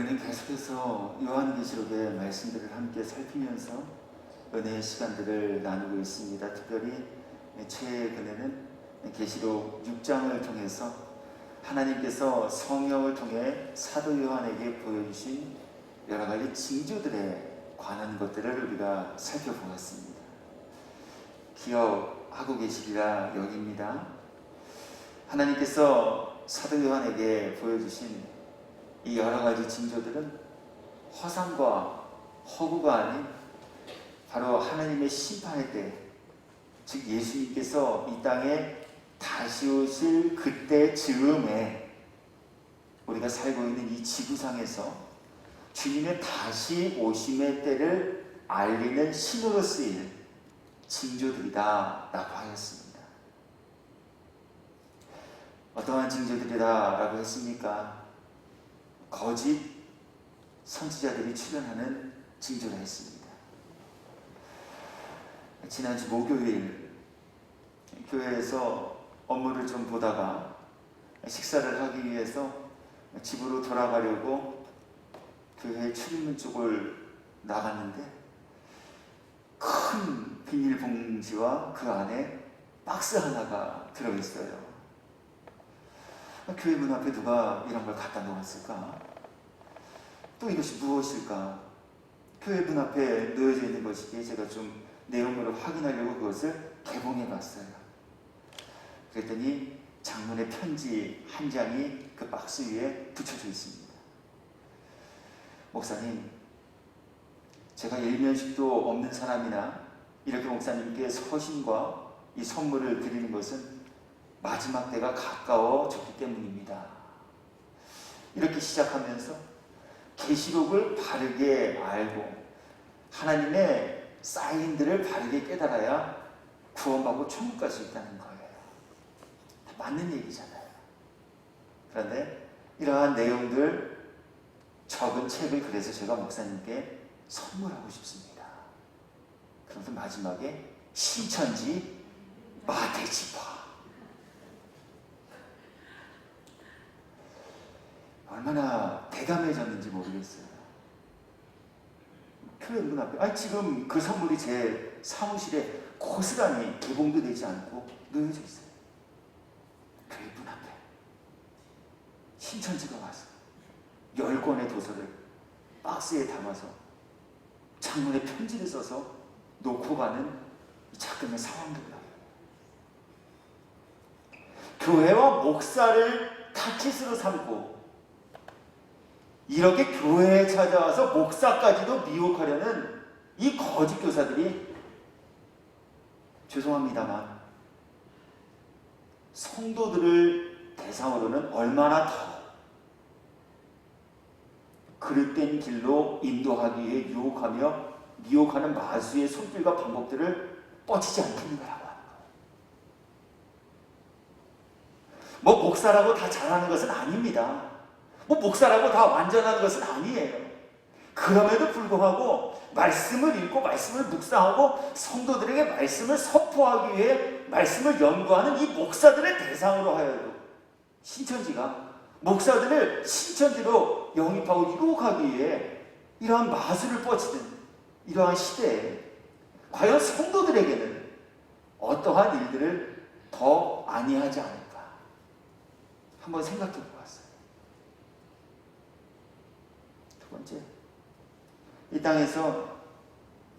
우리는 계속해서 요한계시록의 말씀들을 함께 살피면서 은혜의 시간들을 나누고 있습니다. 특별히 최근에는 계시록 6장을 통해서 하나님께서 성령을 통해 사도 요한에게 보여주신 여러 가지 징조들에 관한 것들을 우리가 살펴보았습니다. 기억하고 계시리라 여깁니다. 하나님께서 사도 요한에게 보여주신 이 여러 가지 징조들은 허상과 허구가 아닌 바로 하나님의 심판의 때, 즉 예수님께서 이 땅에 다시 오실 그때 즈음에 우리가 살고 있는 이 지구상에서 주님의 다시 오심의 때를 알리는 신호로 쓰일 징조들이다 라고 하였습니다. 어떠한 징조들이다 라고 했습니까? 거짓 선지자들이 출현하는 징조라 했습니다. 지난주 목요일 교회에서 업무를 좀 보다가 식사를 하기 위해서 집으로 돌아가려고 교회 출입문 쪽을 나갔는데 큰 비닐봉지와 그 안에 박스 하나가 들어있어요. 교회 문 앞에 누가 이런 걸 갖다 놓았을까? 또 이것이 무엇일까? 교회 문 앞에 놓여져 있는 것이기에 제가 좀 내용물을 확인하려고 그것을 개봉해 봤어요. 그랬더니 장문의 편지 한 장이 그 박스 위에 붙여져 있습니다. 목사님, 제가 일면식도 없는 사람이나 이렇게 목사님께 서신과 이 선물을 드리는 것은 마지막 때가 가까워졌기 때문입니다. 이렇게 시작하면서 계시록을 바르게 알고 하나님의 사인들을 바르게 깨달아야 구원받고 천국 갈 수 있다는 거예요. 다 맞는 얘기잖아요. 그런데 이러한 내용들 적은 책을 그래서 제가 목사님께 선물하고 싶습니다. 그래서 마지막에 신천지 마태지파. 얼마나 대담해졌는지 모르겠어요. 교회 문 앞에, 지금 그 선물이 제 사무실에 고스란히 개봉도 되지 않고 놓여져 있어요. 교회 문 앞에. 신천지가 와서 10권의 도서를 박스에 담아서 장문에 편지를 써서 놓고 가는 이 작금의 상황들이에요. 교회와 목사를 타깃으로 삼고 이렇게 교회에 찾아와서 목사까지도 미혹하려는 이 거짓 교사들이 죄송합니다만 성도들을 대상으로는 얼마나 더 그릇된 길로 인도하기 위해 유혹하며 미혹하는 마수의 손길과 방법들을 뻗치지 않겠는가라고 하는 거예요. 뭐 목사라고 다 잘하는 것은 아닙니다. 뭐 목사라고 다 완전한 것은 아니에요. 그럼에도 불구하고 말씀을 읽고 말씀을 묵상하고 성도들에게 말씀을 선포하기 위해 말씀을 연구하는 이 목사들의 대상으로 하여금 신천지가 목사들을 신천지로 영입하고 유혹하기 위해 이러한 마술을 뻗치는 이러한 시대에 과연 성도들에게는 어떠한 일들을 더 안이하지 않을까 한번 생각해 보았어요. 두 번째, 이 땅에서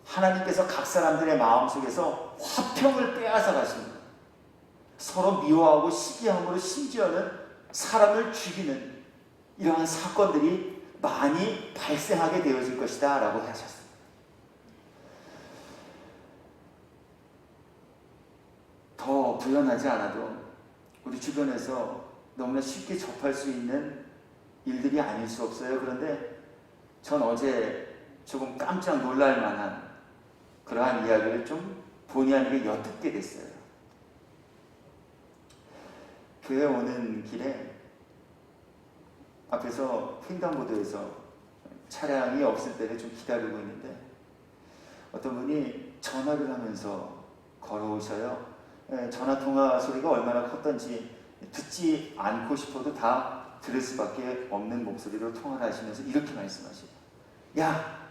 하나님께서 각 사람들의 마음속에서 화평을 빼앗아 가십니다. 서로 미워하고 시기함으로 심지어는 사람을 죽이는 이러한 사건들이 많이 발생하게 되어질 것이다 라고 하셨습니다. 더 부연하지 않아도 우리 주변에서 너무나 쉽게 접할 수 있는 일들이 아닐 수 없어요. 그런데 전 어제 조금 깜짝 놀랄 만한 그러한 이야기를 좀 본의 아니게 엿듣게 됐어요. 교회 오는 길에 앞에서 횡단보도에서 차량이 없을 때를 좀 기다리고 있는데 어떤 분이 전화를 하면서 걸어오셔요. 전화통화 소리가 얼마나 컸던지 듣지 않고 싶어도 다 들을 수밖에 없는 목소리로 통화를 하시면서 이렇게 말씀하시죠. 야,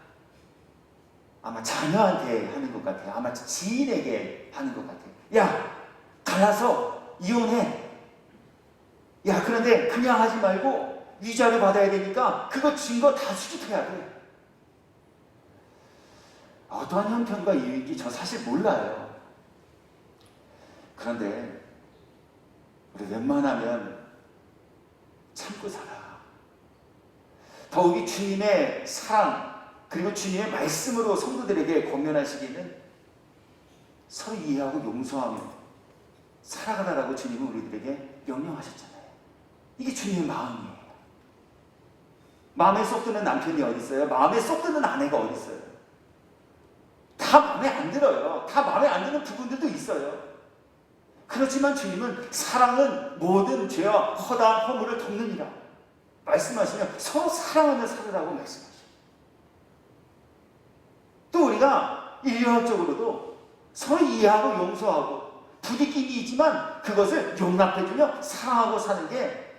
아마 자녀한테 하는 것 같아. 아마 지인에게 하는 것 같아. 야, 갈라서 이혼해. 야, 그런데 그냥 하지 말고 위자료 받아야 되니까 그거 증거 다 수집해야 돼. 어떠한 형편과 이유인지 저 사실 몰라요. 그런데 우리 웬만하면 참고 살아. 더욱이 주님의 사랑 그리고 주님의 말씀으로 성도들에게 권면하시기는 서로 이해하고 용서하며 살아가라라고 주님은 우리들에게 명령하셨잖아요. 이게 주님의 마음이에요. 마음에 쏙 드는 남편이 어디 있어요? 마음에 쏙 드는 아내가 어디 있어요? 다 마음에 안 들어요. 다 마음에 안 드는 부분들도 있어요. 그렇지만 주님은 사랑은 모든 죄와 허다한 허물을 덮느니라 말씀하시며 서로 사랑하며 살으라고 말씀하시죠. 또 우리가 인류학적으로도 서로 이해하고 용서하고 부딪힘이 있지만 그것을 용납해주며 사랑하고 사는 게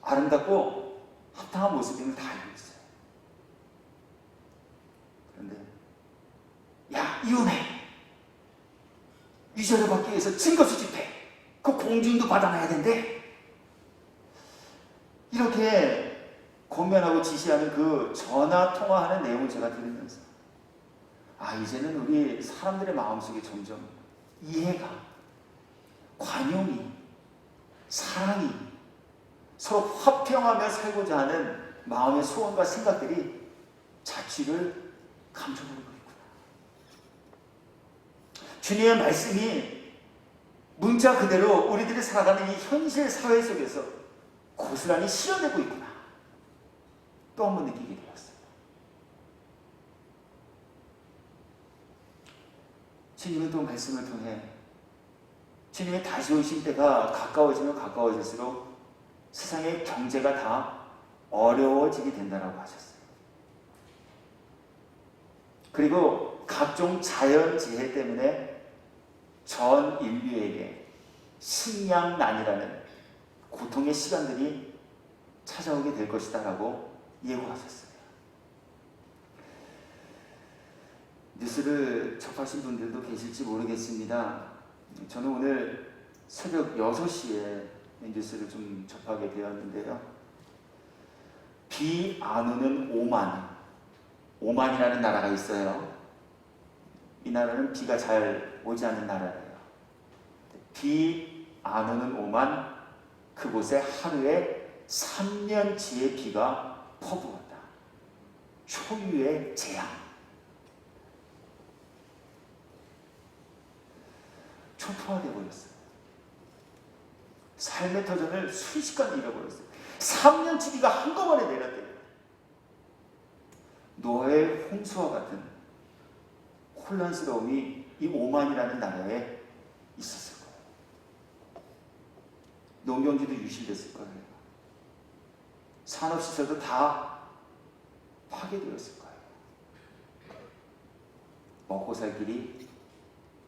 아름답고 합당한 모습임을 다 알고 있어요. 그런데 야, 이혼해. 위자료 받기 위해서 증거 수집해. 그 공증도 받아놔야 된대. 이렇게 권면하고 지시하는 그 전화 통화하는 내용을 제가 들으면서 이제는 우리 사람들의 마음속에 점점 이해가, 관용이, 사랑이, 서로 화평하며 살고자 하는 마음의 소원과 생각들이 자취를 감춰버리고 있구나. 주님의 말씀이 문자 그대로 우리들이 살아가는 이 현실 사회 속에서 고스란히 실현되고 있구나. 또 한 번 느끼게 되었어요. 주님은 또 말씀을 통해 주님의 다시 오신 때가 가까워지면 가까워질수록 세상의 경제가 다 어려워지게 된다고 하셨어요. 그리고 각종 자연재해 때문에 전 인류에게 식량난이라는 고통의 시간들이 찾아오게 될 것이다 라고 예고하셨어요. 뉴스를 접하신 분들도 계실지 모르겠습니다. 저는 오늘 새벽 6시에 뉴스를 좀 접하게 되었는데요. 비 안 오는 오만이라는 나라가 있어요. 이 나라는 비가 잘 오지 않는 나라예요. 비 안 오는 오만, 그곳에 하루에 3년치의 비가 퍼부었다. 초유의 재앙. 초토화되어 버렸어요. 삶의 터전을 순식간에 잃어버렸어요. 3년치 비가 한꺼번에 내렸대요. 노아의 홍수와 같은 혼란스러움이 이 오만이라는 나라에 있었을 거예요. 농경지도 유실됐을 거예요. 산업시설도 다 파괴되었을 거예요. 먹고 살 길이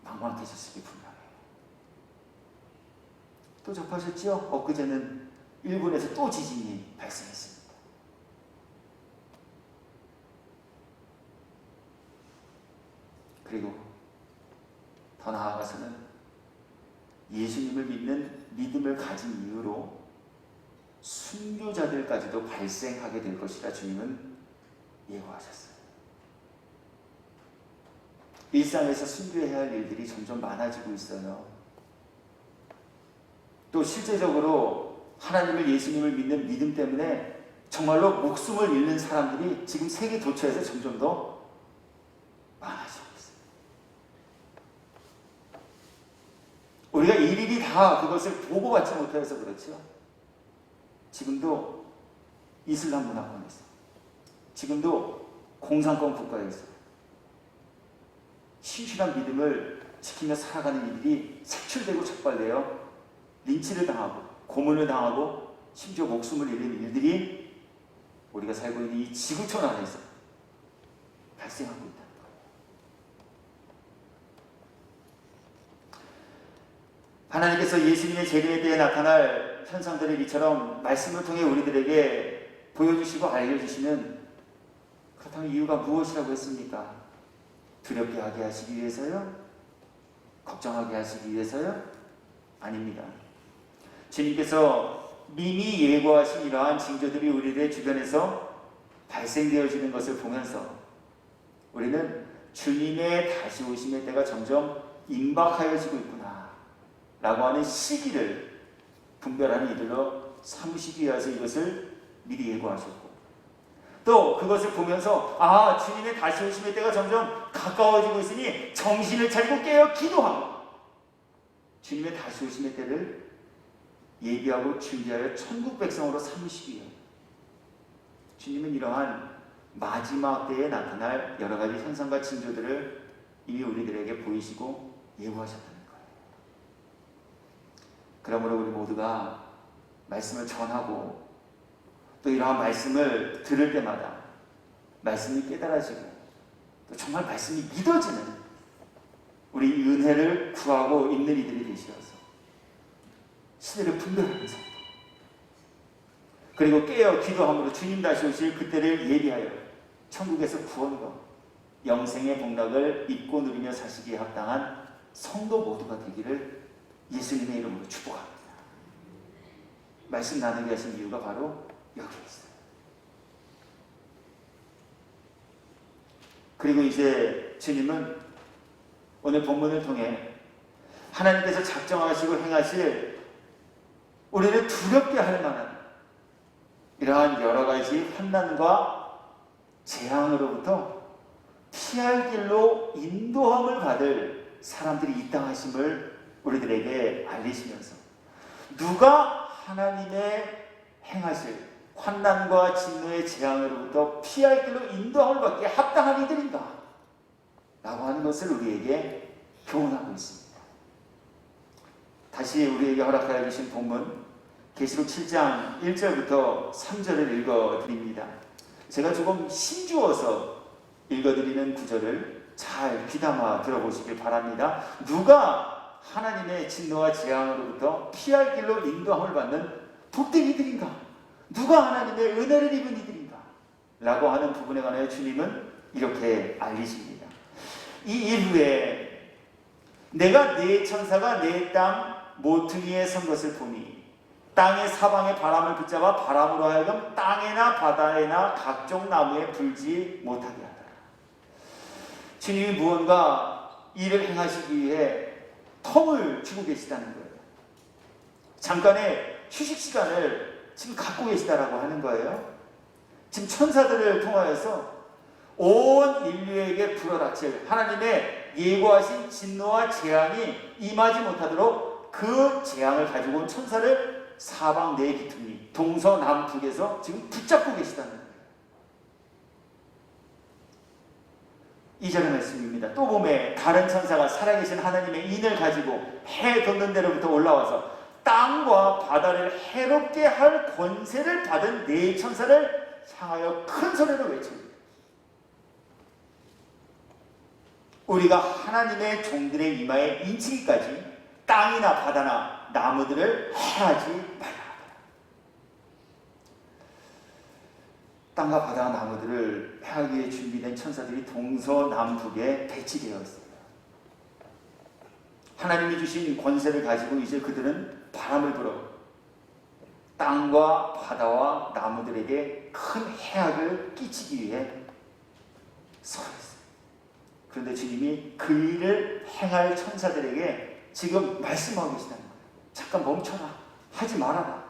막막해졌을 게 분명해요. 또 접하셨지요? 엊그제는 일본에서 또 지진이 발생했습니다. 그리고 더 나아가서는 예수님을 믿는 믿음을 가진 이유로 순교자들까지도 발생하게 될 것이라 주님은 예고하셨어요. 일상에서 순교해야 할 일들이 점점 많아지고 있어요. 또 실제적으로 하나님을 예수님을 믿는 믿음 때문에 정말로 목숨을 잃는 사람들이 지금 세계 도처에서 점점 더 많아지고 있어요. 우리가 일일이 다 그것을 보고받지 못해서 그렇죠. 지금도 이슬람 문화권에서, 지금도 공산권 국가에서 신실한 믿음을 지키며 살아가는 이들이 색출되고 적발되어 린치를 당하고 고문을 당하고 심지어 목숨을 잃는 일들이 우리가 살고 있는 이 지구촌 안에서 발생하고 있다는 거예요. 하나님께서 예수님의 재림에 대해 나타날 현상들을 이처럼 말씀을 통해 우리들에게 보여주시고 알려주시는, 그렇다면 이유가 무엇이라고 했습니까? 두렵게 하게 하시기 위해서요? 걱정하게 하시기 위해서요? 아닙니다. 주님께서 이미 예고하신 이러한 징조들이 우리들의 주변에서 발생되어지는 것을 보면서 우리는 주님의 다시 오심의 때가 점점 임박하여지고 있구나 라고 하는 시기를 분별하는 이들로 삼으시기 위해서 이것을 미리 예고하셨고, 또 그것을 보면서 주님의 다시 오심의 때가 점점 가까워지고 있으니 정신을 차리고 깨어 기도하고 주님의 다시 오심의 때를 예비하고 준비하여 천국 백성으로 삼으시기 위해 주님은 이러한 마지막 때에 나타날 여러 가지 현상과 징조들을 이미 우리들에게 보이시고 예고하셨다는 거예요. 그러므로 우리 모두가 말씀을 전하고 또 이러한 말씀을 들을 때마다 말씀이 깨달아지고 또 정말 말씀이 믿어지는 우리 은혜를 구하고 있는 이들이 되시어서 시대를 분별하는 삶, 그리고 깨어 기도함으로 주님 다시 오실 그때를 예비하여 천국에서 구원과 영생의 복락을 입고 누리며 사시기에 합당한 성도 모두가 되기를 예수님의 이름으로 축복합니다. 말씀 나누게 하신 이유가 바로 여기 있어요. 그리고 이제 주님은 오늘 본문을 통해 하나님께서 작정하시고 행하실 우리를 두렵게 할 만한 이러한 여러 가지 환난과 재앙으로부터 피할 길로 인도함을 받을 사람들이 이 땅 하심을 우리들에게 알리시면서 누가 하나님의 행하실 환난과 진노의 재앙으로부터 피할 길로 인도함을 받기에 합당한 이들인가 라고 하는 것을 우리에게 교훈하고 있습니다. 다시 우리에게 허락하여 주신 본문 계시록 7장 1절부터 3절을 읽어드립니다. 제가 조금 힘주어서 읽어드리는 구절을 잘 귀담아 들어보시길 바랍니다. 누가 하나님의 진노와 재앙으로부터 피할 길로 인도함을 받는 복된 이들인가? 누가 하나님의 은혜를 입은 이들인가? 라고 하는 부분에 관하여 주님은 이렇게 알리십니다. 이 이후에 내가 네 천사가 네 땅 모퉁이에 선 것을 보니 땅의 사방의 바람을 붙잡아 바람으로 하여금 땅에나 바다에나 각종 나무에 불지 못하게 하더라. 주님이 무언가 일을 행하시기 위해 텀을 주고 계시다는 거예요. 잠깐의 휴식 시간을 지금 갖고 계시다라고 하는 거예요. 지금 천사들을 통하여서 온 인류에게 불어닥칠 하나님의 예고하신 진노와 재앙이 임하지 못하도록 그 재앙을 가지고 온 천사를 사방 네 기둥이 동서남북에서 지금 붙잡고 계시다는 거예요. 2절의 말씀입니다. 또 봄에 다른 천사가 살아계신 하나님의 인을 가지고 해 돋는 데로부터 올라와서 땅과 바다를 해롭게 할 권세를 받은 네 천사를 향하여 큰 소리로 외칩니다. 우리가 하나님의 종들의 이마에 인치기까지 땅이나 바다나 나무들을 해하지 말라. 땅과 바다와 나무들을 해하기 위해 준비된 천사들이 동서남북에 배치되어 있습니다. 하나님이 주신 권세를 가지고 이제 그들은 바람을 불어 땅과 바다와 나무들에게 큰 해악을 끼치기 위해 서 있어요. 그런데 주님이 그 일을 행할 천사들에게 지금 말씀하고 계시다는 거예요. 잠깐 멈춰라. 하지 말아라.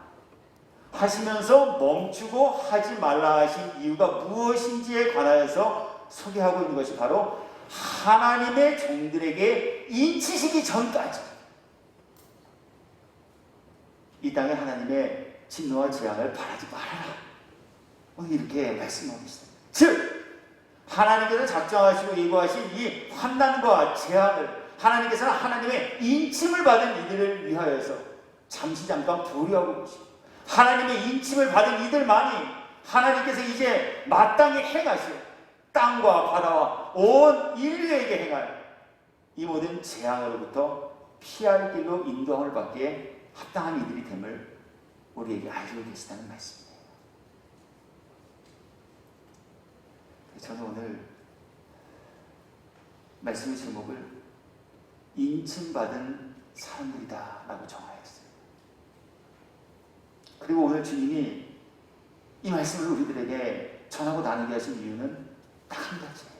하시면서 멈추고 하지 말라 하신 이유가 무엇인지에 관하여서 소개하고 있는 것이 바로 하나님의 종들에게 인치시기 전까지 이 땅에 하나님의 진노와 재앙을 바라지 말아라. 이렇게 말씀하고 계시다. 즉 하나님께서 작정하시고 예고하신 이 환난과 재앙을 하나님께서는 하나님의 인침을 받은 이들을 위하여서 잠시 잠깐 보류하고 계시고 하나님의 인침을 받은 이들만이 하나님께서 이제 마땅히 행하실 땅과 바다와 온 인류에게 행할 이 모든 재앙으로부터 피할 길로 인도함을 받기에 합당한 이들이 됨을 우리에게 알고 계시다는 말씀이에요. 저는 오늘 말씀의 제목을 인침받은 사람들이다 라고 정하였어요. 그리고 오늘 주님이 이 말씀을 우리들에게 전하고 나누게 하신 이유는 딱 한 가지예요.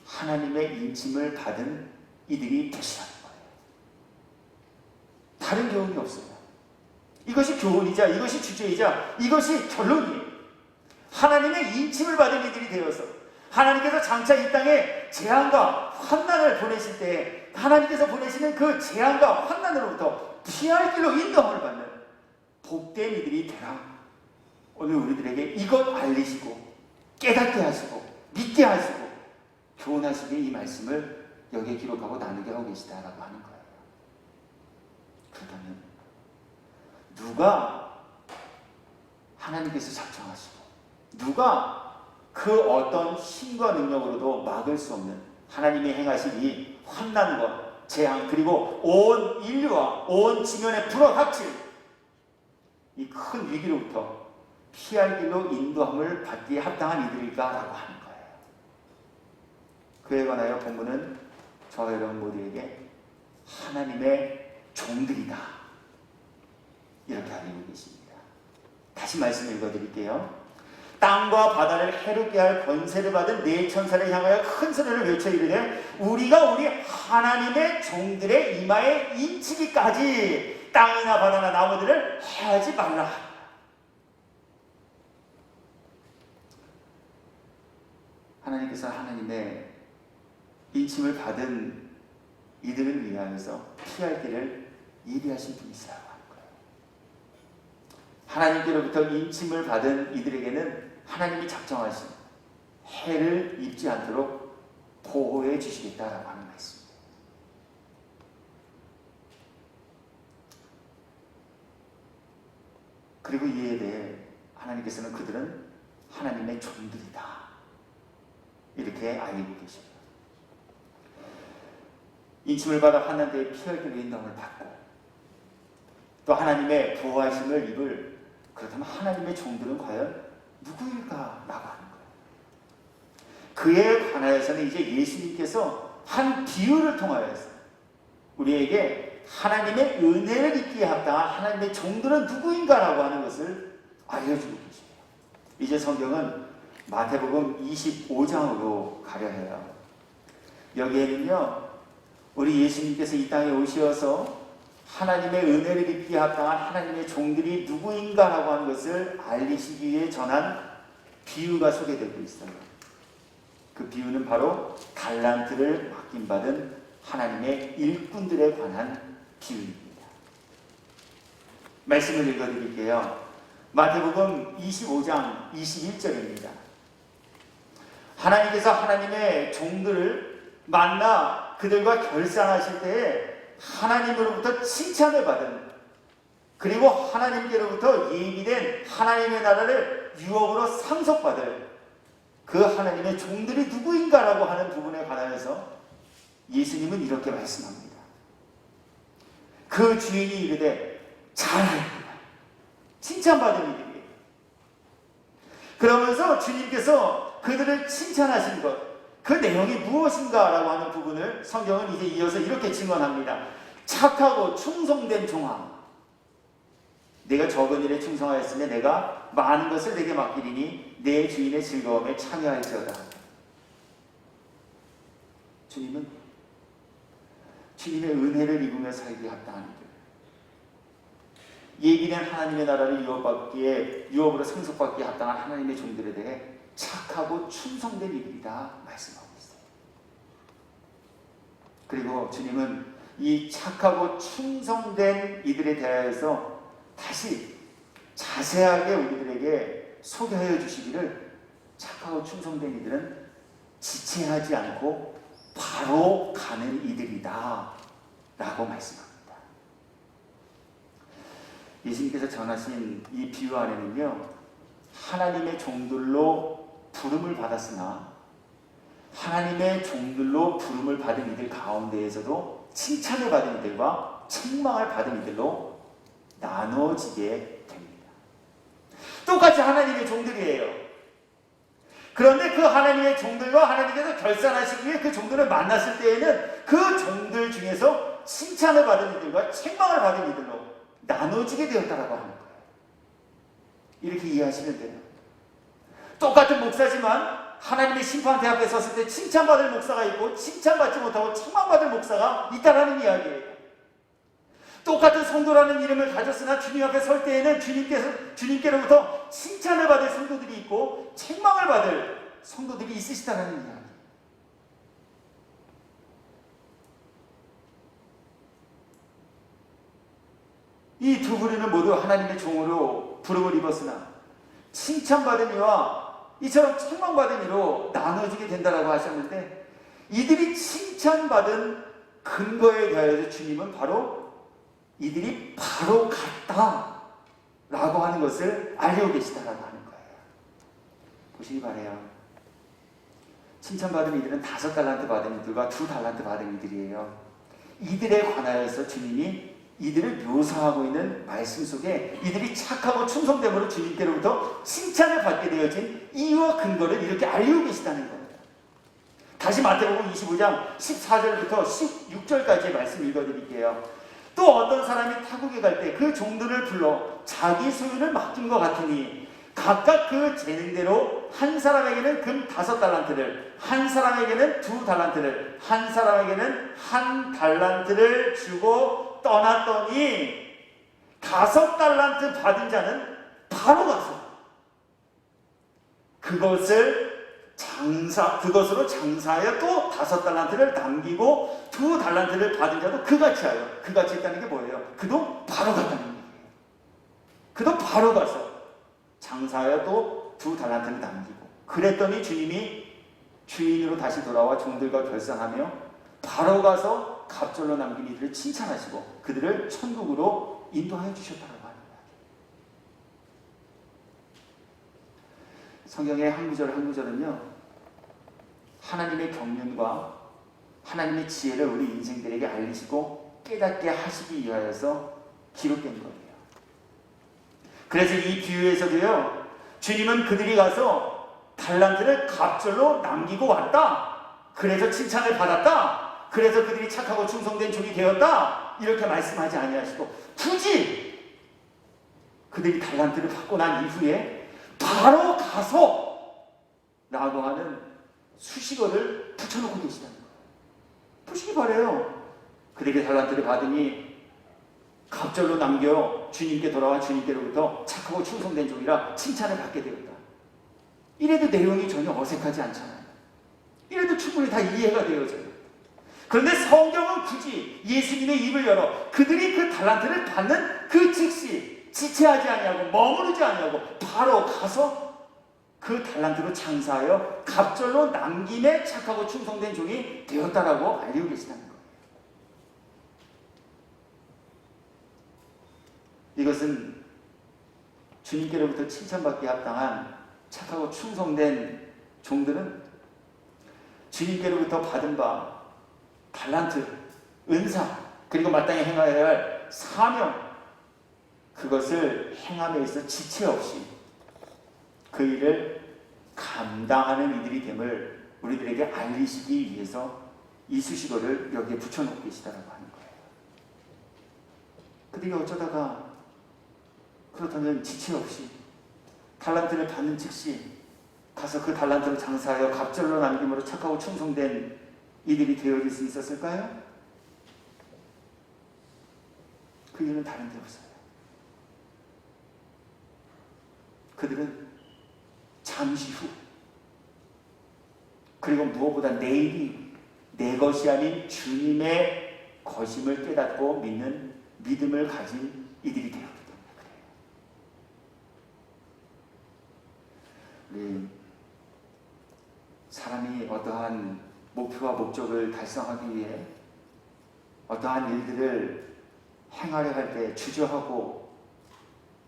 하나님의 인침을 받은 이들이 되시라는 거예요. 다른 교훈이 없어요. 이것이 교훈이자 이것이 주제이자 이것이 결론이에요. 하나님의 인침을 받은 이들이 되어서 하나님께서 장차 이 땅에 재앙과 환난을 보내실 때 하나님께서 보내시는 그 재앙과 환난으로부터 피할 길로 인도함을 받는 복된 이들이 되라. 오늘 우리들에게 이것 알리시고 깨닫게 하시고 믿게 하시고 교훈하시기에 이 말씀을 여기에 기록하고 나누게 하고 계시다라고 하는 거예요. 그렇다면 누가 하나님께서 작정하시고 누가 그 어떤 힘과 능력으로도 막을 수 없는 하나님이 행하신 이 환난과 재앙 그리고 온 인류와 온 지면에 불어닥칠 이 큰 위기로부터 피할 길로 인도함을 받기에 합당한 이들일까라고 하는 거예요. 그에 관하여 본문은 저와 여러분 모두에게 하나님의 종들이다 이렇게 알리고 계십니다. 다시 말씀 읽어드릴게요. 땅과 바다를 해롭게 할 권세를 받은 네 천사를 향하여 큰 소리를 외쳐 이르되 우리가 우리 하나님의 종들의 이마에 인치기까지 땅이나 바다나 나무들을 해하지 말라. 하나님께서 하나님의 인침을 받은 이들을 위하여서 피할 길을 예비하신 분이시라고 하는 거예요. 하나님께로부터 인침을 받은 이들에게는 하나님이 작정하신 해를 입지 않도록 보호해 주시겠다라고 하는 말씀입니다. 그리고 이에 대해 하나님께서는 그들은 하나님의 종들이다 이렇게 알리고 계십니다. 인침을 받아 환난 때에 피할 길로 인도함을 받고 또 하나님의 보호하심을 입을 그렇다면 하나님의 종들은 과연 누구일까라고 하는 거예요. 그에 관하여서는 이제 예수님께서 한 비유를 통하여서 우리에게 하나님의 은혜를 입기에 합당한 하나님의 종들은 누구인가라고 하는 것을 알려주고 계십니다. 이제 성경은 마태복음 25장으로 가려 해요. 여기에는요 우리 예수님께서 이 땅에 오셔서 하나님의 은혜를 입기에 합당한 하나님의 종들이 누구인가라고 하는 것을 알리시기 위해 전한 비유가 소개되고 있어요. 그 비유는 바로 달란트를 맡김받은 하나님의 일꾼들에 관한 비유입니다. 말씀을 읽어드릴게요. 마태복음 25장 21절입니다. 하나님께서 하나님의 종들을 만나 그들과 결산하실 때에 하나님으로부터 칭찬을 받은 그리고 하나님께로부터 예비된 하나님의 나라를 유업으로 상속받을 그 하나님의 종들이 누구인가라고 하는 부분에 관하여서 예수님은 이렇게 말씀합니다. 그 주인이 이르되 잘하였구나. 칭찬받은 이들이에요. 그러면서 주님께서 그들을 칭찬하신 것, 그 내용이 무엇인가라고 하는 부분을 성경은 이제 이어서 이렇게 증언합니다. 착하고 충성된 종아, 내가 적은 일에 충성하였으며 내가 많은 것을 내게 맡기리니 내 주인의 즐거움에 참여할지어다. 주님은 주님의 은혜를 입으며 살기에 합당한 이들, 예비된 하나님의 나라를 유업으로 상속받기에 합당한 하나님의 종들에 대해 착하고 충성된 이들이다 말씀하고 있어요. 그리고 주님은 이 착하고 충성된 이들에 대하여서 다시 자세하게 우리들에게 소개하여 주시기를 착하고 충성된 이들은 지체하지 않고 바로 가는 이들이다 라고 말씀합니다. 예수님께서 전하신 이 비유 안에는요 하나님의 종들로 부름을 받았으나 하나님의 종들로 부름을 받은 이들 가운데에서도 칭찬을 받은 이들과 책망을 받은 이들로 나눠지게 됩니다. 똑같이 하나님의 종들이에요. 그런데 그 하나님의 종들과 하나님께서 결산하시기 위해 그 종들을 만났을 때에는 그 종들 중에서 칭찬을 받은 이들과 책망을 받은 이들로 나눠지게 되었다라고 하는 거예요. 이렇게 이해하시면 돼요. 똑같은 목사지만 하나님의 심판대 앞에 섰을 때 칭찬받을 목사가 있고 칭찬받지 못하고 책망받을 목사가 있다라는 이야기예요. 똑같은 성도라는 이름을 가졌으나 주님 앞에 설 때에는 주님께로부터 칭찬을 받을 성도들이 있고 책망을 받을 성도들이 있으시다라는 이야기. 이 두 부류는 모두 하나님의 종으로 부름을 입었으나 칭찬받은 이와 이처럼 책망받은 이로 나눠지게 된다라고 하셨는데, 이들이 칭찬받은 근거에 대하여서 주님은 바로 이들이 바로 같다라고 하는 것을 알고 계시다라고 하는 거예요. 보시기 바래요. 칭찬받은 이들은 5달란트 받은 이들과 2달란트 받은 이들이에요. 이들에 관하여서 주님이 이들을 묘사하고 있는 말씀 속에 이들이 착하고 충성됨으로 주님께로부터 칭찬을 받게 되어진 이유와 근거를 이렇게 알고 계시다는 거예요. 다시 마태복음 25장 14절부터 16절까지의 말씀 읽어드릴게요. 또 어떤 사람이 타국에 갈 때 그 종들을 불러 자기 소유를 맡긴 것 같으니 각각 그 재능대로 한 사람에게는 금 5달란트를, 한 사람에게는 2달란트를, 한 사람에게는 1달란트를 주고 떠났더니 5달란트 받은 자는 바로 가서 그것으로 장사하여 또 5달란트를 남기고 2달란트를 받은 자도 그같이 하여. 그같이 했다는 게 뭐예요? 그도 바로 갔다는 얘기예요. 그도 바로 가서 장사하여 또 2달란트를 남기고. 그랬더니 주님이 주인으로 다시 돌아와 종들과 결산하며 바로 가서 갑절로 남긴 이들을 칭찬하시고 그들을 천국으로 인도하여 주셨다고 하는 거예요. 성경의 한 구절 한 구절은요, 하나님의 경륜과 하나님의 지혜를 우리 인생들에게 알리시고 깨닫게 하시기 위하여서 기록된 거예요. 그래서 이 비유에서도요, 주님은 그들이 가서 달란트를 갑절로 남기고 왔다, 그래서 칭찬을 받았다, 그래서 그들이 착하고 충성된 종이 되었다, 이렇게 말씀하지 아니하시고 굳이 그들이 달란트를 받고 난 이후에 바로 가서 라고 하는 수식어를 붙여놓고 계시다는 거예요. 보시기 바래요. 그들에게 달란트를 받으니 갑절로 남겨 주님께 돌아와 주님께로부터 착하고 충성된 종이라 칭찬을 받게 되었다. 이래도 내용이 전혀 어색하지 않잖아요. 이래도 충분히 다 이해가 되어져요. 그런데 성경은 굳이 예수님의 입을 열어 그들이 그 달란트를 받는 그 즉시 지체하지 아니하고 머무르지 아니하고 바로 가서 그 달란트로 장사하여 갑절로 남김에 착하고 충성된 종이 되었다라고 알리고 계시다는 거예요. 이것은 주님께로부터 칭찬받기에 합당한 착하고 충성된 종들은 주님께로부터 받은 바 달란트, 은사, 그리고 마땅히 행하여야 할 사명, 그것을 행함에 있어 지체 없이 그 일을 감당하는 이들이 됨을 우리들에게 알리시기 위해서 이 수식어를 여기에 붙여놓고 계시다라고 하는 거예요. 그들이 어쩌다가 그렇다면 지체 없이 달란트를 받는 즉시 가서 그 달란트를 장사하여 갑절로 남김으로 착하고 충성된 이들이 되어질 수 있었을까요? 그 이유는 다른 데 없어요. 그들은 잠시 후, 그리고 무엇보다 내일이 내 것이 아닌 주님의 것임을 깨닫고 믿는 믿음을 가진 이들이 되었기 때문에 그래요. 우리 사람이 어떠한 목표와 목적을 달성하기 위해 어떠한 일들을 행하려 할 때 주저하고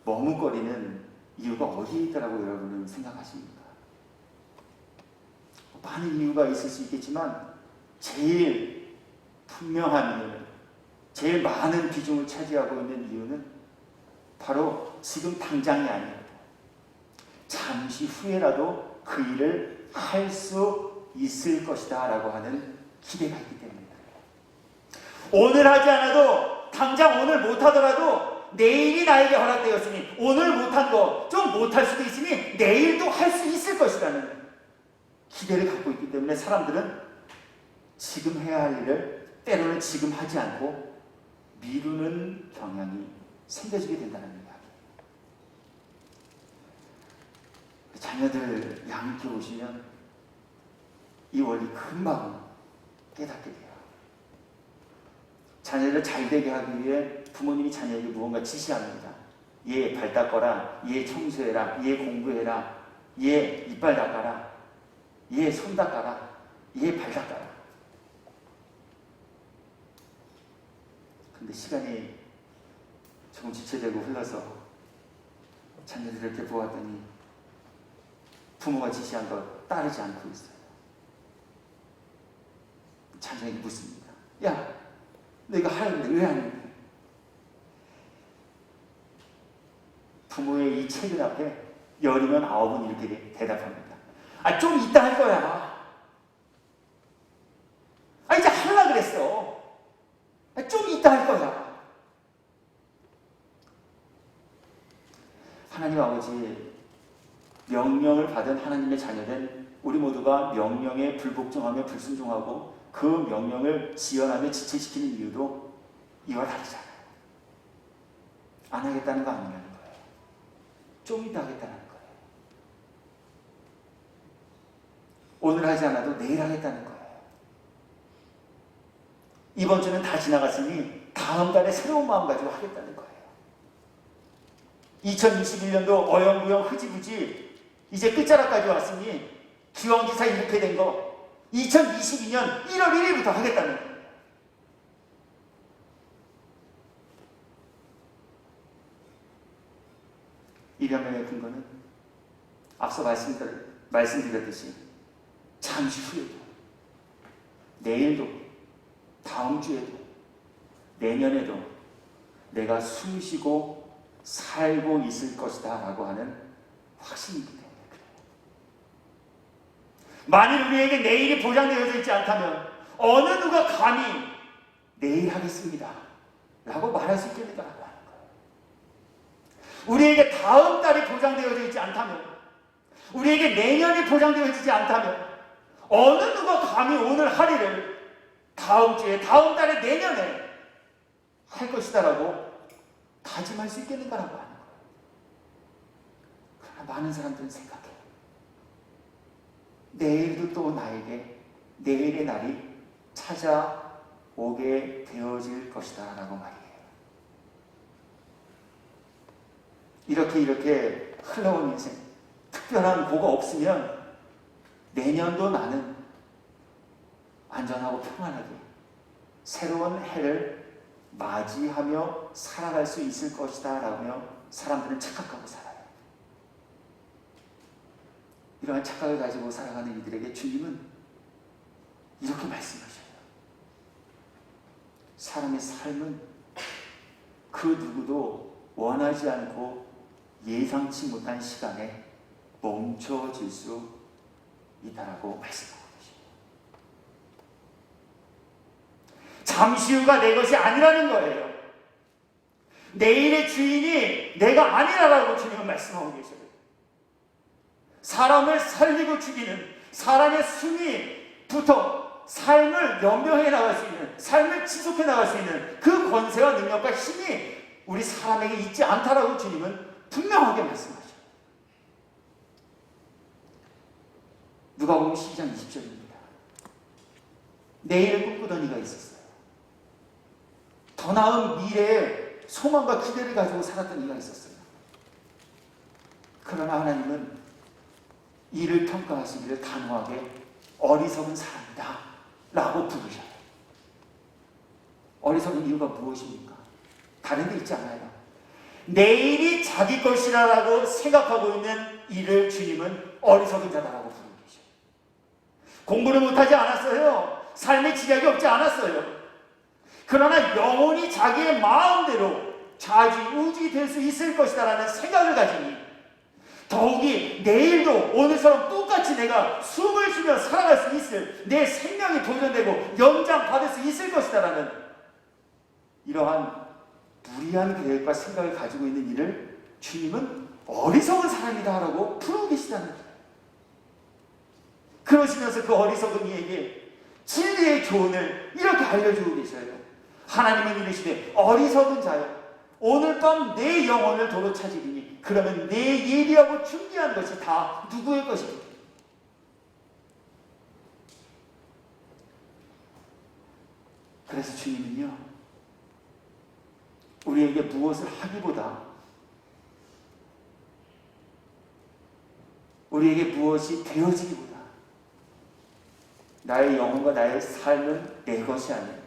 머뭇거리는 이유가 어디에 있다라고 여러분은 생각하십니까? 많은 이유가 있을 수 있겠지만 제일 분명한 이유는, 제일 많은 비중을 차지하고 있는 이유는 바로 지금 당장이 아니에요. 잠시 후에라도 그 일을 할 수 있을 것이다 라고 하는 기대가 있기 때문입니다. 오늘 하지 않아도, 당장 오늘 못하더라도 내일이 나에게 허락되었으니, 오늘 못한 거 좀 못할 수도 있으니 내일도 할 수 있을 것이라는 기대를 갖고 있기 때문에 사람들은 지금 해야 할 일을 때로는 지금 하지 않고 미루는 경향이 생겨지게 된다는 이야기. 자녀들 양육 키우시면 이 원리 금방 깨닫게 돼요. 자녀를 잘 되게 하기 위해 부모님이 자녀에게 무언가 지시합니다. 얘 발 닦아라, 얘 청소해라, 얘 공부해라, 얘 이빨 닦아라, 얘 손 닦아라, 얘 발 닦아라. 근데 시간이 조금 지체되고 흘러서 자녀들을 이렇게 보았더니 부모가 지시한 것 따르지 않고 있어요. 자녀에게 묻습니다. 야, 내가 하는데 왜 안 해? 부모의 이 체들 앞에 10이면 9은 이렇게 대답합니다. 아, 좀 이따 할 거야. 아, 이제 하려고 그랬어. 아, 좀 이따 할 거야. 하나님 아버지, 명령을 받은 하나님의 자녀된 우리 모두가 명령에 불복종하며 불순종하고 그 명령을 지연하며 지체시키는 이유도 이와 다르잖아요. 안 하겠다는 거 아니라는 거예요. 좀 이따 하겠다는 거예요. 오늘 하지 않아도 내일 하겠다는 거예요. 이번 주는 다 지나갔으니 다음 달에 새로운 마음 가지고 하겠다는 거예요. 2021년도 어영부영 흐지부지 이제 끝자락까지 왔으니 기왕기사 이렇게 된 거 2022년 1월 1일부터 하겠다는 거예요. 이 변명의 근거는 앞서 말씀드렸듯이 잠시 후에도, 내일도, 다음 주에도, 내년에도 내가 숨쉬고 살고 있을 것이다 라고 하는 확신이기 때문에 그래요. 만일 우리에게 내일이 보장되어져 있지 않다면 어느 누가 감히 내일 하겠습니다 라고 말할 수 있겠는가라고 하는 거예요. 우리에게 다음 달이 보장되어져 있지 않다면, 우리에게 내년이 보장되어지지 않다면 어느 누가 감히 오늘 할 일을 다음 주에, 다음 달에, 내년에 할 것이다라고 다짐할 수 있겠는가라고 하는 거예요. 그러나 많은 사람들은 생각해요. 내일도 또 나에게 내일의 날이 찾아오게 되어질 것이다 라고 말이에요. 이렇게 흘러온 인생, 특별한 뭐가 없으면 내년도 나는 안전하고 평안하게 새로운 해를 맞이하며 살아갈 수 있을 것이다 라며 사람들은 착각하고 살아요. 이러한 착각을 가지고 살아가는 이들에게 주님은 이렇게 말씀하셔요. 사람의 삶은 그 누구도 원하지 않고 예상치 못한 시간에 멈춰질 수 있다라고 말씀하고 계십니다. 잠시 후가 내 것이 아니라는 거예요. 내일의 주인이 내가 아니라라고 주님은 말씀하고 계셔요. 사람을 살리고 죽이는, 사람의 순위부터 삶을 연명해 나갈 수 있는, 삶을 지속해 나갈 수 있는 그 권세와 능력과 힘이 우리 사람에게 있지 않다라고 주님은 분명하게 말씀하셔요. 누가복음 12장 20절입니다. 내일을 꿈꾸던 이가 있었어요. 더 나은 미래에 소망과 기대를 가지고 살았던 이가 있었어요. 그러나 하나님은 이를 평가하시기를 단호하게 어리석은 사람이다 라고 부르셔요. 어리석은 이유가 무엇입니까? 다른 데 있지 않아요. 내일이 자기 것이라고 생각하고 있는 이를 주님은 어리석은 자다라고 부르고 계셔요. 공부를 못하지 않았어요. 삶에 지략이 없지 않았어요. 그러나 영혼이 자기의 마음대로 좌지우지 될 수 있을 것이다라는 생각을 가지니 더욱이 내일도 오늘처럼 똑같이 내가 숨을 쉬며 살아갈 수 있을, 내 생명이 도전되고 연장받을 수 있을 것이다라는 이러한 무리한 계획과 생각을 가지고 있는 이를 주님은 어리석은 사람이다 라고 부르고 계시다는 거예요. 그러시면서 그 어리석은 이에게 진리의 교훈을 이렇게 알려주고 계셔요. 하나님은 이르시되 어리석은 자여 오늘 밤 내 영혼을 도로 찾으리니 그러면 내 예비하고 준비한 것이 다 누구의 것이니? 그래서 주님은요, 우리에게 무엇을 하기보다 우리에게 무엇이 되어지기보다 나의 영혼과 나의 삶은 내 것이 아니라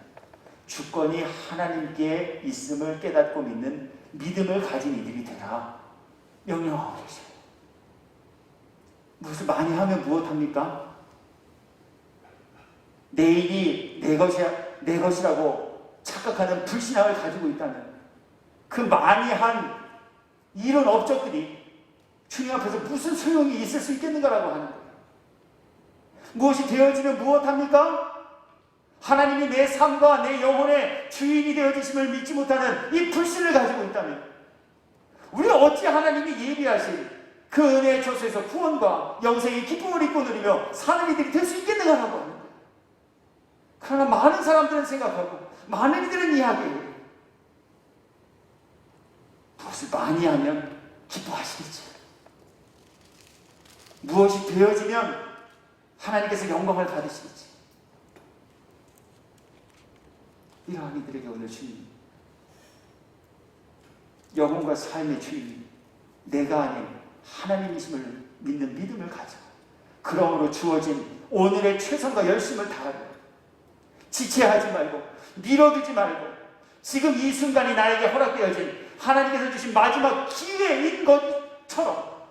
주권이 하나님께 있음을 깨닫고 믿는 믿음을 가진 이들이 되라 명령하고 계셔요. 무엇을 많이 하면 무엇합니까? 내 일이 내 것이라고 착각하는 불신앙을 가지고 있다면 그 많이 한 이런 업적들이 주님 앞에서 무슨 소용이 있을 수 있겠는가라고 하는 거예요. 무엇이 되어지면 무엇합니까? 하나님이 내 삶과 내 영혼의 주인이 되어주심을 믿지 못하는 이 불신을 가지고 있다면 우리가 어찌 하나님이 예비하신 그 은혜의 처소에서 구원과 영생의 기쁨을 입고 누리며 사는 이들이 될 수 있겠는가라고 하는 거예요. 그러나 많은 사람들은 생각하고 많은 이들은 이야기해요. 무엇을 많이 하면 기뻐하시겠지. 무엇이 되어지면 하나님께서 영광을 받으시겠지. 이러한 이들에게 오늘 주님, 영혼과 삶의 주인이 내가 아닌 하나님이심을 믿는 믿음을 가져 그러므로 주어진 오늘의 최선과 열심을 다하고 지체하지 말고 미뤄두지 말고 지금 이 순간이 나에게 허락되어진 하나님께서 주신 마지막 기회인 것처럼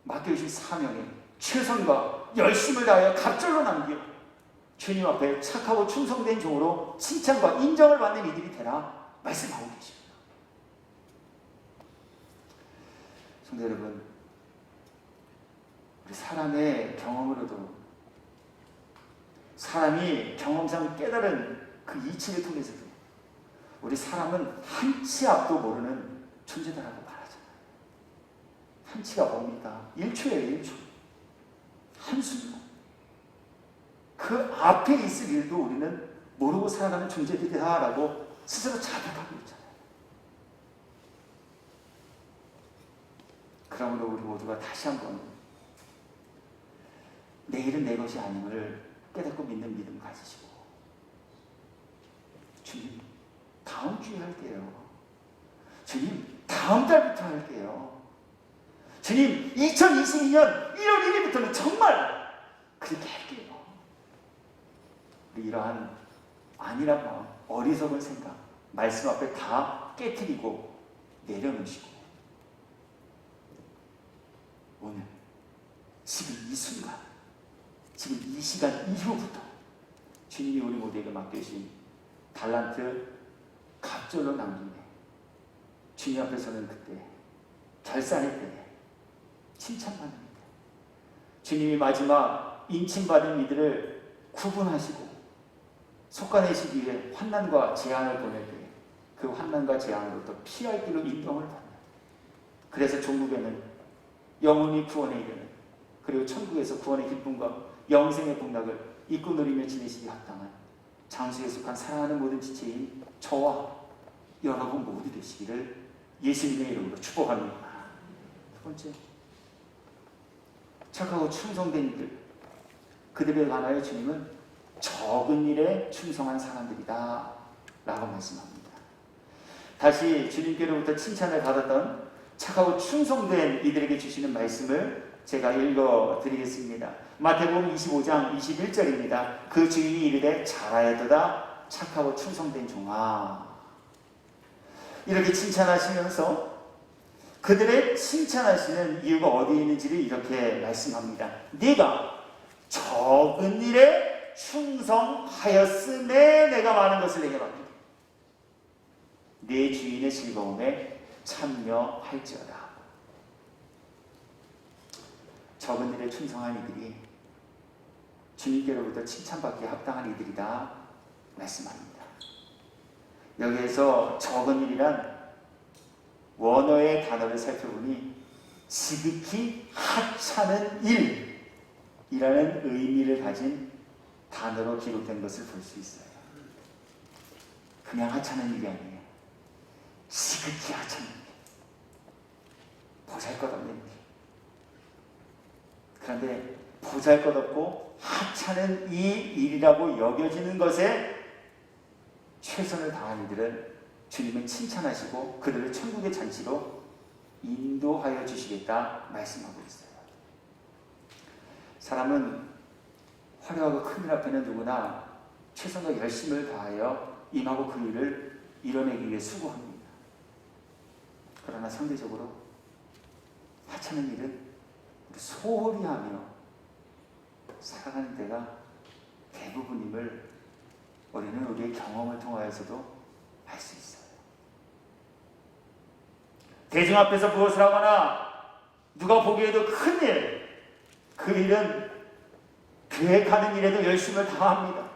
맡겨주신 사명에 최선과 열심을 다하여 갑절로 남겨 주님 앞에 착하고 충성된 종으로 칭찬과 인정을 받는 이들이 되라 말씀하고 계십니다. 성도 여러분, 우리 사람의 경험으로도 사람이 경험상 깨달은 그 이치를 통해서도 우리 사람은 한치 앞도 모르는 존재다라고 말하잖아요. 한치가 뭡니까? 1초예요, 1초. 한순간. 그 앞에 있을 일도 우리는 모르고 살아가는 존재들이다라고 스스로 자백하고 있잖아요. 그러므로 우리 모두가 다시 한번 내일은 내 것이 아님을 깨닫고 믿는 믿음 가지시고 주님 다음 주에 할게요. 주님 다음 달부터 할게요. 주님 2022년 1월 1일부터는 정말 그렇게 할게요. 우리 이러한 아니란 마음, 어리석은 생각 말씀 앞에 다 깨트리고 내려놓으시고 오늘 지금 이 순간 지금 이 시간 이후부터 주님이 우리 모두에게 맡겨주신 달란트 갑절로 남김에 주님 앞에서는 그때 결산의 때에 칭찬받는 때 주님이 마지막 인침받은 이들을 구분하시고 속아내시기 위해 환난과 재앙을 보낼 때 그 환난과 재앙으로부터 피할 길로 인정을 받는 그래서 종국에는 영혼이 구원에 이르는 그리고 천국에서 구원의 기쁨과 영생의 복락을 잊고 누리며 지내시기 합당한 장수에 속한 사랑하는 모든 지체인 저와 여러분 모두 되시기를 예수님의 이름으로 축복합니다. 두 번째, 착하고 충성된 이들 그들에 관하여 주님은 적은 일에 충성한 사람들이다 라고 말씀합니다. 다시 주님께로부터 칭찬을 받았던 착하고 충성된 이들에게 주시는 말씀을 제가 읽어드리겠습니다. 마태복음 25장 21절입니다. 그 주인이 이르되 잘하였도다 착하고 충성된 종아. 이렇게 칭찬하시면서 그들의 칭찬하시는 이유가 어디에 있는지를 이렇게 말씀합니다. 네가 적은 일에 충성하였음에 내가 많은 것을 내게 맡기리. 내 주인의 즐거움에 참여할지어다. 적은 일에 충성한 이들이 주님께로부터 칭찬받기에 합당한 이들이다 말씀합니다. 여기에서 적은 일이란 원어의 단어를 살펴보니 지극히 하찮은 일이라는 의미를 가진 단어로 기록된 것을 볼 수 있어요. 그냥 하찮은 일이 아니에요. 지극히 하찮은 일. 보잘것없는 일. 그런데 보잘것없고 하찮은 이 일이라고 여겨지는 것에 최선을 다한 이들은 주님은 칭찬하시고 그들을 천국의 잔치로 인도하여 주시겠다 말씀하고 있어요. 사람은 화려하고 큰일 앞에는 누구나 최선의 열심을 다하여 임하고 그 일을 이뤄내기 위해 수고합니다. 그러나 상대적으로 하찮은 일은 소홀히 하며 살아가는 때가 대부분임을 우리는 우리의 경험을 통하여서도 알 수 있어요. 대중 앞에서 무엇을 하거나 누가 보기에도 큰 일, 그 일은 계획하는 일에도 열심을 다합니다.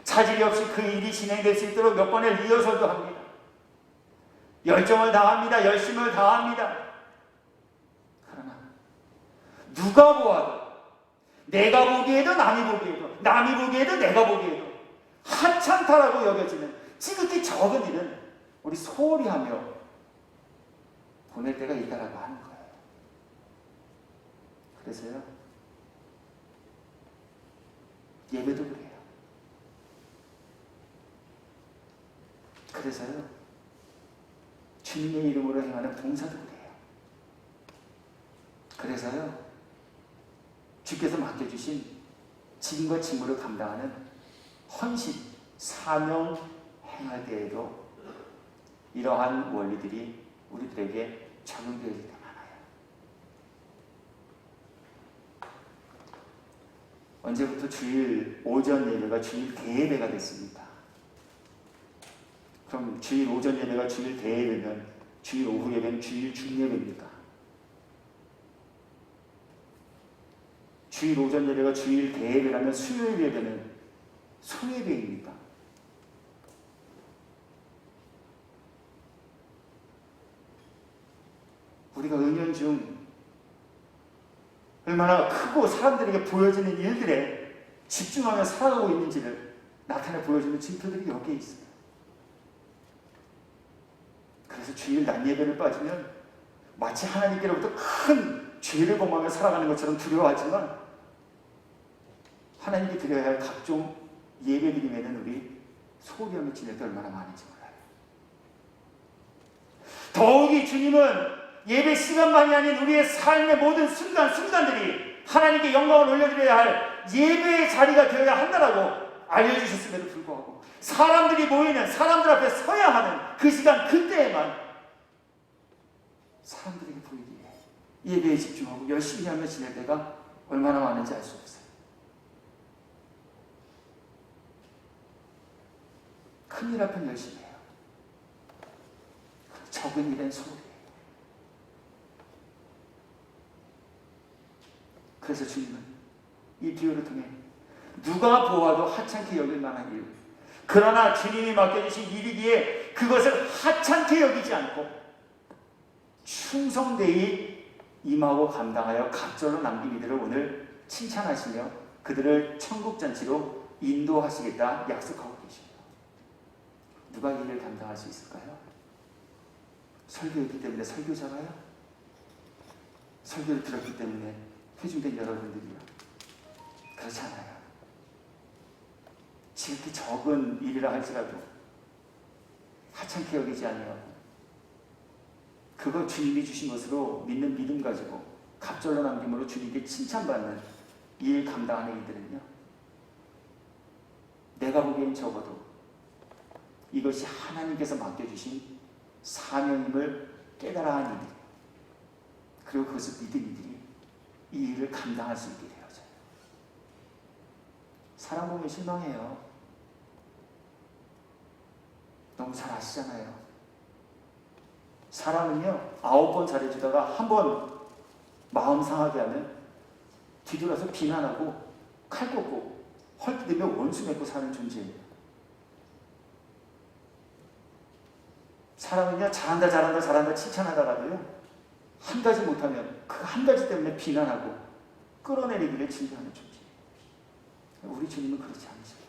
차질이 없이 그 일이 진행될 수 있도록 몇 번의 리허설도 합니다. 열정을 다합니다. 열심을 다합니다. 그러나 누가 보아도, 내가 보기에도 남이 보기에도, 남이 보기에도 내가 보기에도 하찮다라고 여겨지는 지극히 적은 일은 우리 소홀히 하며 보낼 때가 있다라고 하는 거예요. 그래서요, 예배도 그래요. 그래서요, 주님의 이름으로 행하는 봉사도 그래요. 그래서요, 주께서 맡겨주신 직임과 직무를 감당하는 헌신, 사명 행할 때에도 이러한 원리들이 우리들에게 적용되어질 때 많아요. 언제부터 주일 오전 예배가 주일 대예배가 됐습니까? 그럼 주일 오전 예배가 주일 대예배면 주일 오후 예배는 주일 중예배입니까? 주일 오전 예배가 주일 대예배라면 수요일 예배는 소예배입니까? 우리가 은연중 얼마나 크고 사람들에게 보여지는 일들에 집중하며 살아가고 있는지를 나타내 보여주는 징표들이 여기에 있어요. 그래서 주일 낮 예배를 빠지면 마치 하나님께로부터 큰 죄를 범하며 살아가는 것처럼 두려워하지만 하나님께 드려야 할 각종 예배드림에는 우리 소홀히 하며 지낼 때 얼마나 많은지 몰라요. 더욱이 주님은 예배 시간만이 아닌 우리의 삶의 모든 순간순간들이 하나님께 영광을 올려드려야 할 예배의 자리가 되어야 한다라고 알려주셨음에도 불구하고 사람들이 모이는, 사람들 앞에 서야 하는 그 시간, 그때에만 사람들에게 보이기에 예배에 집중하고 열심히 하며 지낼 때가 얼마나 많은지 알 수 없어요. 큰일 앞엔 열심히 해요. 적은 일엔 소홀히. 그래서 주님은 이 비유를 통해 누가 보아도 하찮게 여길 만한 일, 그러나 주님이 맡겨주신 일이기에 그것을 하찮게 여기지 않고 충성되이 임하고 감당하여 갑절로 남긴 이들을 오늘 칭찬하시며 그들을 천국잔치로 인도하시겠다 약속하고 계십니다. 누가 이 일을 감당할 수 있을까요? 설교했기 때문에 설교자가요? 설교를 들었기 때문에 회중된 여러분들이요? 그렇지 않아요. 지극히 적은 일이라 할지라도 하찮게 여기지 아니하고 그거 주님이 주신 것으로 믿는 믿음 가지고 갑절로 남김으로 주님께 칭찬받는 일 감당하는 이들은요, 내가 보기엔 적어도 이것이 하나님께서 맡겨주신 사명임을 깨달아한 이들, 그리고 그것을 믿은 이들이 이 일을 감당할 수 있게 되어져요. 사람 보면 실망해요. 너무 잘 아시잖아요. 사람은요, 9번 잘해주다가 한 번 마음 상하게 하면 뒤돌아서 비난하고 칼 꽂고 헐뜯으며 원수 맺고 사는 존재예요. 사람은요, 잘한다 칭찬하다가도요, 한 가지 못하면 그 한 가지 때문에 비난하고 끌어내리기를 즐겨하는 존재예요. 우리 주님은 그렇지 않으세요.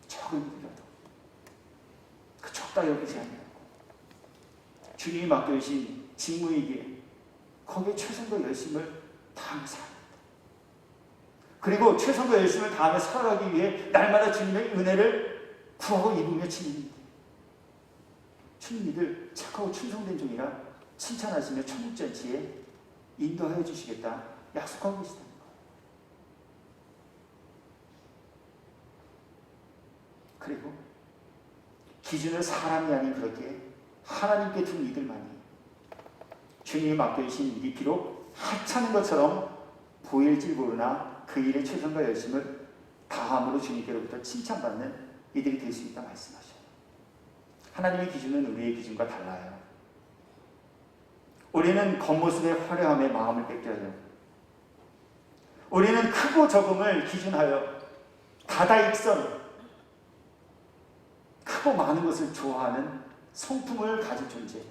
적은 일이라도 그 적다 여기지 아니하고 주님이 맡겨주신 직무이기에 거기에 최선과 열심을 다하며 살아갑니다. 그리고 최선과 열심을 다하며 살아가기 위해 날마다 주님의 은혜를 구하고 입으며 지냅니다. 주님이들 착하고 충성된 종이라 칭찬하시며 천국잔치에 인도하여 주시겠다 약속하고 계시다는 거예요. 그리고 기준을 사람이 아닌 그렇게 하나님께 둔 이들만이 주님이 맡겨주신 일이 비록 하찮은 것처럼 보일지 모르나 그 일의 최선과 열심을 다함으로 주님께로부터 칭찬받는 이들이 될 수 있다 말씀하셔요. 하나님의 기준은 우리의 기준과 달라요. 우리는 겉모습의 화려함에 마음을 뺏겨요. 우리는 크고 적음을 기준하여 다다익선, 크고 많은 것을 좋아하는 성품을 가진 존재예요.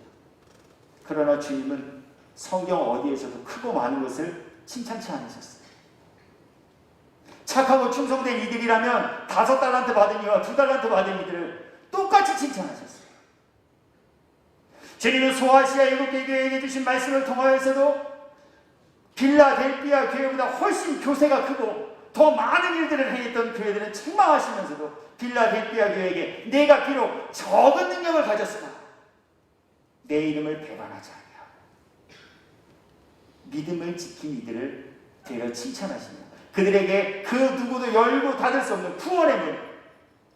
그러나 주님은 성경 어디에서도 크고 많은 것을 칭찬치 않으셨어요. 착하고 충성된 이들이라면 5달란트 받은 이와 2달란트 받은 이들을 똑같이 칭찬하셨어요. 주님은 소아시아 7개 교회에게 주신 말씀을 통하여서도 빌라델피아 교회보다 훨씬 교세가 크고 더 많은 일들을 행했던 교회들은 책망하시면서도 빌라델피아 교회에게 내가 비록 적은 능력을 가졌으나 내 이름을 배반하지 아니하고 믿음을 지킨 이들을 되려 칭찬하시며 그들에게 그 누구도 열고 닫을 수 없는 구원의 문,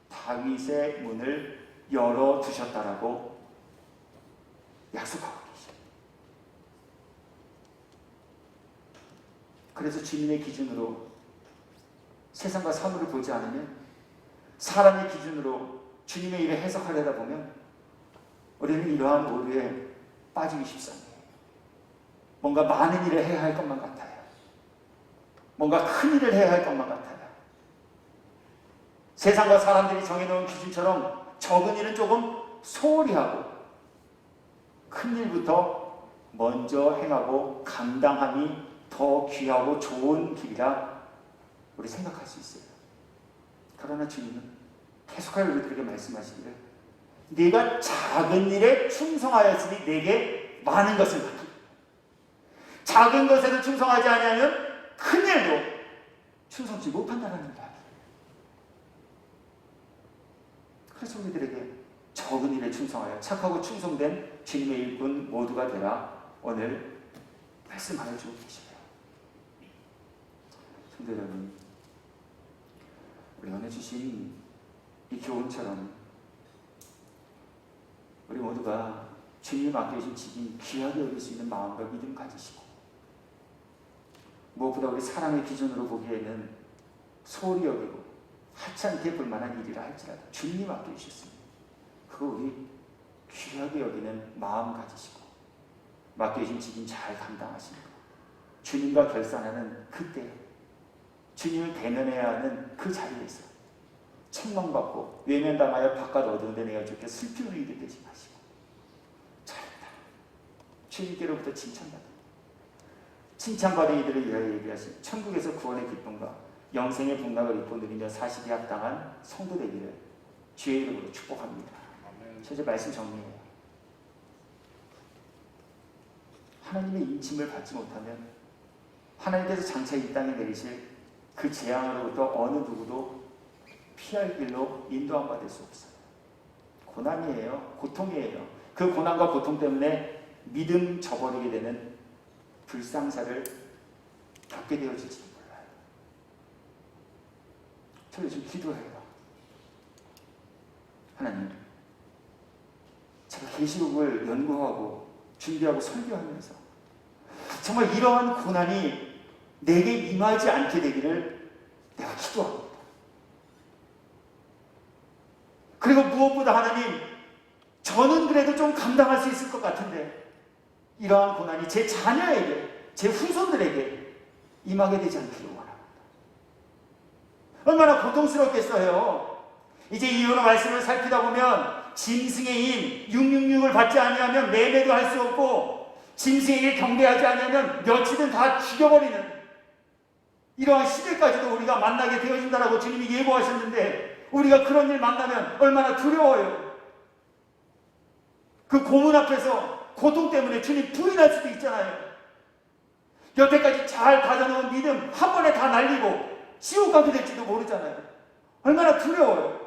다윗의 문을 열어두셨다라고 약속하고 계십니다. 그래서 주님의 기준으로 세상과 사물을 보지 않으면 사람의 기준으로 주님의 일을 해석하려다 보면 우리는 이러한 오류에 빠지기 쉽습니다. 뭔가 많은 일을 해야 할 것만 같아요. 뭔가 큰 일을 해야 할 것만 같아요. 세상과 사람들이 정해놓은 기준처럼 적은 일은 조금 소홀히 하고 큰 일부터 먼저 행하고 감당함이 더 귀하고 좋은 길이라 우리 생각할 수 있어요. 그러나 주님은 계속하여 우리들에게 말씀하시기를 네가 작은 일에 충성하였으니 내게 많은 것을 받기. 작은 것에도 충성하지 아니하면 큰 일도 충성치 못한다는 이야기. 그래서 우리들에게 적은 일에 충성하여 착하고 충성된 주님의 일꾼 모두가 되라 오늘 말씀하여 주고 계시네요. 성도 여러분, 우리 오늘 주신 이 교훈처럼 우리 모두가 주님이 맡겨주신 직임 귀하게 여길 수 있는 마음과 믿음 가지시고 무엇보다 우리 사람의 기준으로 보기에는 소홀히 여기고 하찮게 볼 만한 일이라 할지라도 주님이 맡겨주셨습니다. 그거 우리 귀하게 여기는 마음 가지시고 맡겨주신 직임 잘 감당하시는 것, 주님과 결산하는 그때 주님을 대면해야 하는 그 자리에서 책망받고 외면당하여 바깥 어두운 데 내어 죽게 슬픔을 이들 되지 마시고 잘했다. 주님께로부터 칭찬받은 이들을 위하여 얘기하신 천국에서 구원의 기쁨과 영생의 복락을 입고 누리며 사시기에 합당한 성도 되기를 주의 이름으로 축복합니다. 실제 말씀 정리해요. 하나님의 인침을 받지 못하면 하나님께서 장차 이 땅에 내리실 그 재앙으로부터 어느 누구도 피할 길로 인도함 받을 수 없어요. 고난이에요. 고통이에요. 그 고난과 고통 때문에 믿음 저버리게 되는 불상사를 겪게 되어질지도 몰라요. 저 요즘 기도해요. 하나님, 제가 계시록을 연구하고 준비하고 설교하면서 정말 이러한 고난이 내게 임하지 않게 되기를 내가 기도합니다. 그리고 무엇보다 하나님, 저는 그래도 좀 감당할 수 있을 것 같은데 이러한 고난이 제 자녀에게, 제 후손들에게 임하게 되지 않기를 원합니다. 얼마나 고통스럽겠어요. 이제 이후로 말씀을 살피다 보면 짐승의 인 666을 받지 아니하면 매매도 할 수 없고, 짐승의 일 경배하지 아니하면 며칠은 다 죽여버리는 이러한 시대까지도 우리가 만나게 되어진다라고 주님이 예고하셨는데, 우리가 그런 일 만나면 얼마나 두려워요. 그 고문 앞에서 고통 때문에 주님 부인할 수도 있잖아요. 여태까지 잘 가져놓은 믿음 한 번에 다 날리고 지옥 가게 될지도 모르잖아요. 얼마나 두려워요.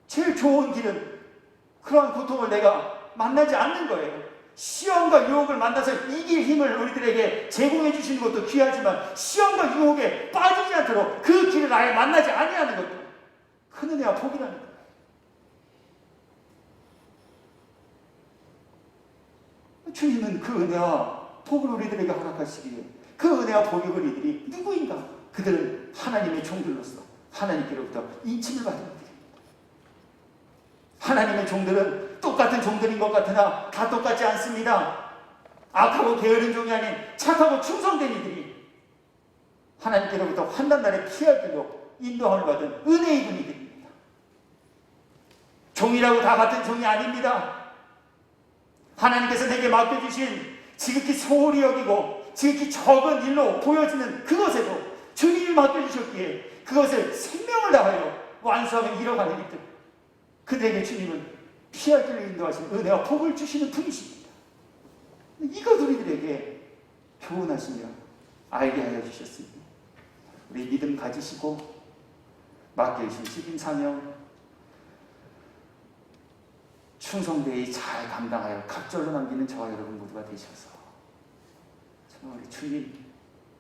제일 좋은 길은 그러한 고통을 내가 만나지 않는 거예요. 시험과 유혹을 만나서 이길 힘을 우리들에게 제공해 주시는 것도 귀하지만, 시험과 유혹에 빠지지 않도록 그 길을 아예 만나지 아니하는 것도 큰 은혜와 복이라는 거예요. 주님은 그 은혜와 복을 우리들에게 허락하시기에, 그 은혜와 복이 우리들이 누구인가? 그들은 하나님의 종들로서 하나님께로부터 인침을 받은 것들입니다. 하나님의 종들은 똑같은 종들인 것 같으나 다 똑같지 않습니다. 악하고 게으른 종이 아닌 착하고 충성된 이들이 하나님께로부터 환난날에 피할 길로 인도함을 받은 은혜의 분이들입니다. 종이라고 다 같은 종이 아닙니다. 하나님께서 내게 맡겨주신 지극히 소홀히 여기고 지극히 적은 일로 보여지는 그것에도 주님이 맡겨주셨기에 그것을 생명을 다하여 완수하며 이뤄가는 이들, 그들에게 주님은 피할 길을 인도하신 은혜와 복을 주시는 분이십니다. 이것 우리들에게 교훈하시며 알게 하여 주셨으니, 우리 믿음 가지시고 맡겨주신 책임 사명 충성되이 잘 감당하여 각절로 남기는 저와 여러분 모두가 되셔서 정말 우리 주님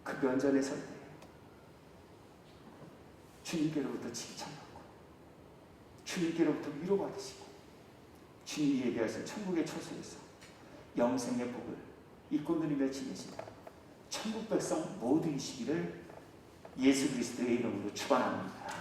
그 면전에 설 때 주님께로부터 칭찬받고 주님께로부터 위로받으시고 주님이 얘기하신 천국의 처소에서 영생의 복을 잊고 누리며 지내시는 천국 백성 모두이시기를 예수 그리스도의 이름으로 축원합니다.